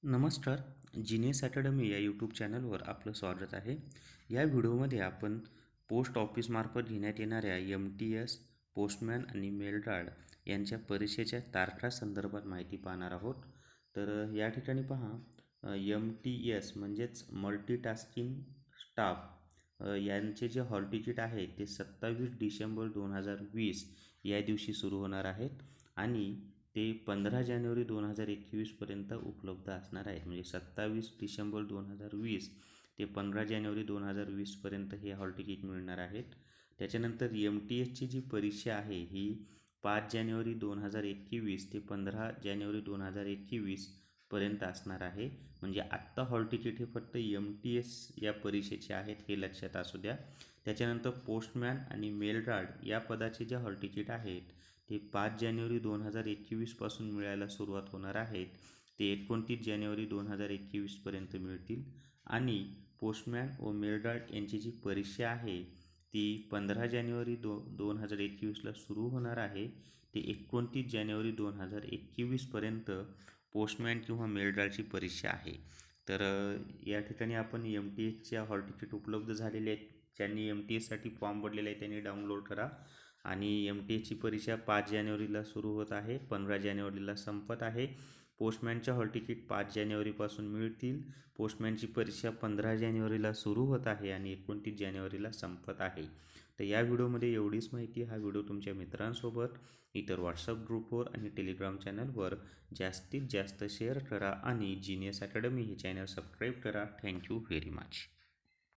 नमस्कार. Genius academy या YouTube चॅनलवर आपलं स्वागत आहे. या व्हिडिओमध्ये आपण पोस्ट ऑफिसमार्फत घेण्यात येणाऱ्या MTS, पोस्टमॅन आणि मेल गार्ड यांच्या परीक्षेच्या तारखा संदर्भात माहिती पाहणार आहोत. तर या ठिकाणी पहा, MTS म्हणजेच मल्टीटास्किंग स्टाफ यांचे जे हॉल तिकीट आहे ते 27 डिसेंबर 2020 या दिवशी सुरू होणार आहेत आणि ते 15 जानेवारी 2021पर्यंत उपलब्ध असणार आहेत. म्हणजे 27 डिसेंबर 2020 ते 15 जानेवारी 2020पर्यंत हे हॉल तिकीट मिळणार आहेत. त्याच्यानंतर MTSची जी परीक्षा आहे ही 5 जानेवारी 2021 ते 15 जानेवारी 2021पर्यंत असणार आहे. म्हणजे आत्ता हॉल तिकीट हे फक्त MTS या परीक्षेचे आहेत, हे लक्षात असू द्या. त्याच्यानंतर पोस्टमॅन आणि मेल गार्ड या पदाचे जे हॉल तिकीट आहेत ते 5 जानेवारी 2021पासून मिळायला सुरुवात होणार आहेत. ते 29 जानेवारी 2021पर्यंत मिळतील आणि पोस्टमॅन व मेल गार्ड यांची जी परीक्षा आहे ती 15 जानेवारी 2021ला सुरू होणार आहे. ते 29 जानेवारी 2021पर्यंत पोस्टमॅन किंवा मेल गार्डची परीक्षा आहे. तर या ठिकाणी आपण MTSच्या हॉल तिकीट उपलब्ध झालेले आहेत. ज्यांनी MTSसाठी फॉर्म भरलेला आहे त्यांनी डाउनलोड करा. आणि MTSची परीक्षा 5 जानेवारीला सुरू होत आहे, 15 जानेवारीला संपत आहे. पोस्टमॅनच्या हॉल तिकीट 5 जानेवारीपासून मिळतील. पोस्टमॅनची परीक्षा 15 जानेवारीला सुरू होत आहे आणि 29 जानेवारीला संपत आहे. तर या व्हिडिओमध्ये एवढीच माहिती. हा व्हिडिओ तुमच्या मित्रांसोबत, इतर व्हॉट्सअप ग्रुपवर आणि टेलिग्राम चॅनलवर जास्तीत जास्त शेअर करा आणि जीनियस अकॅडमी हे चॅनल सबस्क्राईब करा. Thank you very much.